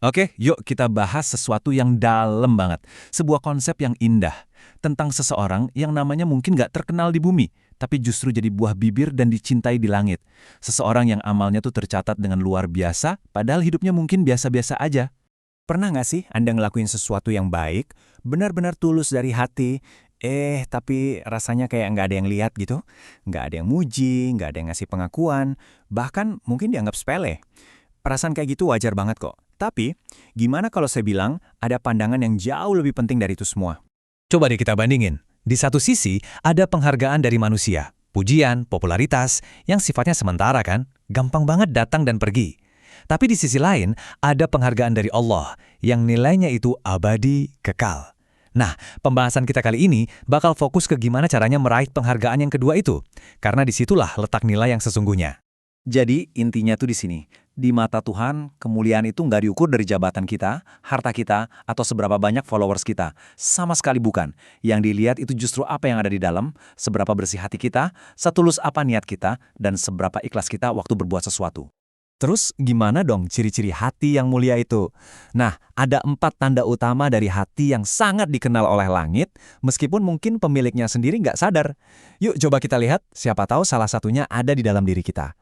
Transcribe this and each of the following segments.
Oke, yuk kita bahas sesuatu yang dalam banget. Sebuah konsep yang indah. Tentang seseorang yang namanya mungkin nggak terkenal di bumi, tapi justru jadi buah bibir dan dicintai di langit. Seseorang yang amalnya tuh tercatat dengan luar biasa, padahal hidupnya mungkin biasa-biasa aja. Pernah nggak sih Anda ngelakuin sesuatu yang baik, benar-benar tulus dari hati, tapi rasanya kayak nggak ada yang lihat gitu? Nggak ada yang muji, nggak ada yang ngasih pengakuan, bahkan mungkin dianggap sepele. Perasaan kayak gitu wajar banget kok. Tapi, gimana kalau saya bilang ada pandangan yang jauh lebih penting dari itu semua? Coba deh kita bandingin. Di satu sisi, ada penghargaan dari manusia. Pujian, popularitas, yang sifatnya sementara kan, gampang banget datang dan pergi. Tapi di sisi lain, ada penghargaan dari Allah, yang nilainya itu abadi, kekal. Nah, pembahasan kita kali ini bakal fokus ke gimana caranya meraih penghargaan yang kedua itu. Karena disitulah letak nilai yang sesungguhnya. Jadi, intinya tuh di sini. Di mata Tuhan, kemuliaan itu nggak diukur dari jabatan kita, harta kita, atau seberapa banyak followers kita. Sama sekali bukan. Yang dilihat itu justru apa yang ada di dalam, seberapa bersih hati kita, setulus apa niat kita, dan seberapa ikhlas kita waktu berbuat sesuatu. Terus gimana dong ciri-ciri hati yang mulia itu? Nah, ada 4 tanda utama dari hati yang sangat dikenal oleh langit, meskipun mungkin pemiliknya sendiri nggak sadar. Yuk coba kita lihat, siapa tahu salah satunya ada di dalam diri kita.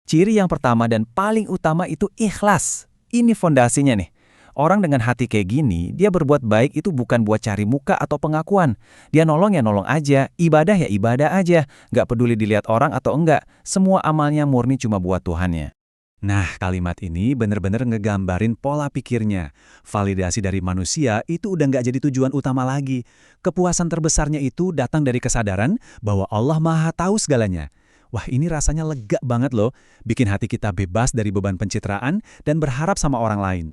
Ciri yang pertama dan paling utama itu ikhlas. Ini fondasinya nih. Orang dengan hati kayak gini, dia berbuat baik itu bukan buat cari muka atau pengakuan. Dia nolong ya nolong aja, ibadah ya ibadah aja. Nggak peduli dilihat orang atau enggak, semua amalnya murni cuma buat Tuhannya. Nah, kalimat ini bener-bener ngegambarin pola pikirnya. Validasi dari manusia itu udah nggak jadi tujuan utama lagi. Kepuasan terbesarnya itu datang dari kesadaran bahwa Allah Maha Tahu segalanya. Wah, ini rasanya lega banget loh, bikin hati kita bebas dari beban pencitraan dan berharap sama orang lain.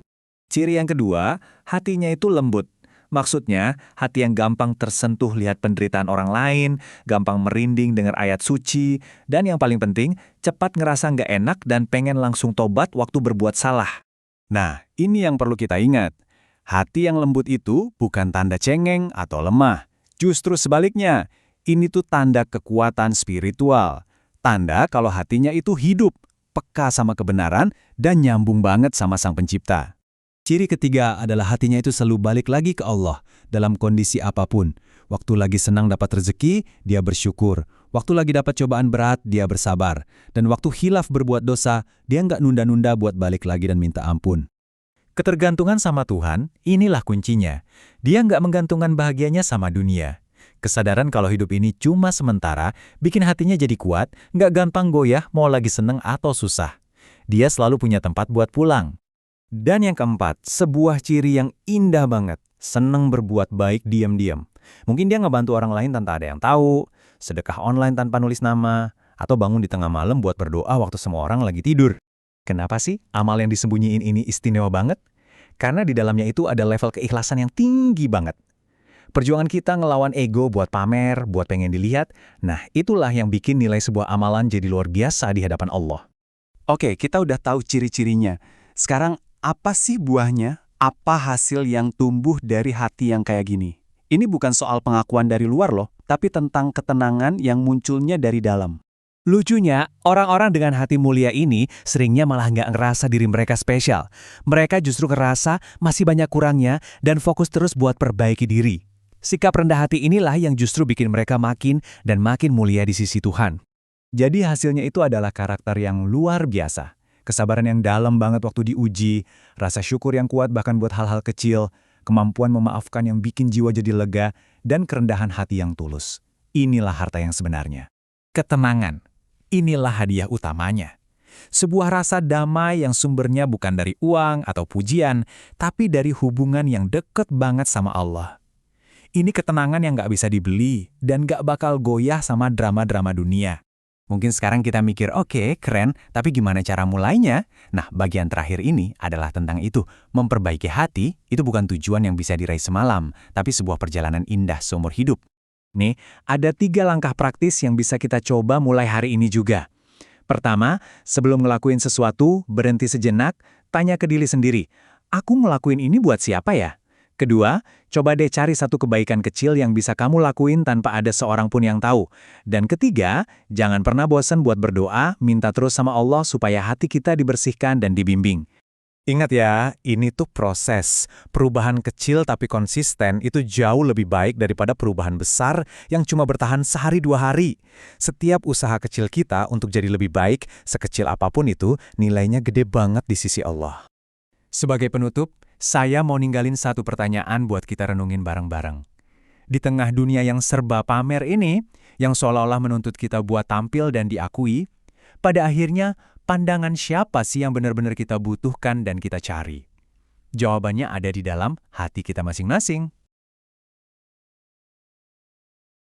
Ciri yang kedua, hatinya itu lembut. Maksudnya, hati yang gampang tersentuh lihat penderitaan orang lain, gampang merinding dengar ayat suci, dan yang paling penting, cepat ngerasa nggak enak dan pengen langsung tobat waktu berbuat salah. Nah, ini yang perlu kita ingat. Hati yang lembut itu bukan tanda cengeng atau lemah. Justru sebaliknya, ini tuh tanda kekuatan spiritual. Tanda kalau hatinya itu hidup, peka sama kebenaran, dan nyambung banget sama Sang Pencipta. Ciri ketiga adalah hatinya itu selalu balik lagi ke Allah dalam kondisi apapun. Waktu lagi senang dapat rezeki, dia bersyukur. Waktu lagi dapat cobaan berat, dia bersabar. Dan waktu hilaf berbuat dosa, dia nggak nunda-nunda buat balik lagi dan minta ampun. Ketergantungan sama Tuhan, inilah kuncinya. Dia nggak menggantungkan bahagianya sama dunia. Kesadaran kalau hidup ini cuma sementara, bikin hatinya jadi kuat, nggak gampang goyah mau lagi seneng atau susah. Dia selalu punya tempat buat pulang. Dan yang keempat, sebuah ciri yang indah banget, seneng berbuat baik diam-diam. Mungkin dia ngebantu orang lain tanpa ada yang tahu, sedekah online tanpa nulis nama, atau bangun di tengah malam buat berdoa waktu semua orang lagi tidur. Kenapa sih amal yang disembunyiin ini istimewa banget? Karena di dalamnya itu ada level keikhlasan yang tinggi banget. Perjuangan kita ngelawan ego buat pamer, buat pengen dilihat, nah itulah yang bikin nilai sebuah amalan jadi luar biasa di hadapan Allah. Oke, kita udah tahu ciri-cirinya. Sekarang, apa sih buahnya? Apa hasil yang tumbuh dari hati yang kayak gini? Ini bukan soal pengakuan dari luar loh, tapi tentang ketenangan yang munculnya dari dalam. Lucunya, orang-orang dengan hati mulia ini seringnya malah nggak ngerasa diri mereka spesial. Mereka justru ngerasa masih banyak kurangnya dan fokus terus buat perbaiki diri. Sikap rendah hati inilah yang justru bikin mereka makin dan makin mulia di sisi Tuhan. Jadi hasilnya itu adalah karakter yang luar biasa. Kesabaran yang dalam banget waktu diuji, rasa syukur yang kuat bahkan buat hal-hal kecil, kemampuan memaafkan yang bikin jiwa jadi lega, dan kerendahan hati yang tulus. Inilah harta yang sebenarnya. Ketenangan. Inilah hadiah utamanya. Sebuah rasa damai yang sumbernya bukan dari uang atau pujian, tapi dari hubungan yang deket banget sama Allah. Ini ketenangan yang nggak bisa dibeli dan nggak bakal goyah sama drama-drama dunia. Mungkin sekarang kita mikir, oke, keren, tapi gimana cara mulainya? Nah, bagian terakhir ini adalah tentang itu. Memperbaiki hati, itu bukan tujuan yang bisa diraih semalam, tapi sebuah perjalanan indah seumur hidup. Nih, ada 3 langkah praktis yang bisa kita coba mulai hari ini juga. Pertama, sebelum ngelakuin sesuatu, berhenti sejenak, tanya ke diri sendiri, aku ngelakuin ini buat siapa ya? Kedua, coba deh cari satu kebaikan kecil yang bisa kamu lakuin tanpa ada seorang pun yang tahu. Dan ketiga, jangan pernah bosan buat berdoa, minta terus sama Allah supaya hati kita dibersihkan dan dibimbing. Ingat ya, ini tuh proses. Perubahan kecil tapi konsisten itu jauh lebih baik daripada perubahan besar yang cuma bertahan sehari dua hari. Setiap usaha kecil kita untuk jadi lebih baik, sekecil apapun itu, nilainya gede banget di sisi Allah. Sebagai penutup, saya mau ninggalin satu pertanyaan buat kita renungin bareng-bareng. Di tengah dunia yang serba pamer ini, yang seolah-olah menuntut kita buat tampil dan diakui, pada akhirnya pandangan siapa sih yang benar-benar kita butuhkan dan kita cari? Jawabannya ada di dalam hati kita masing-masing.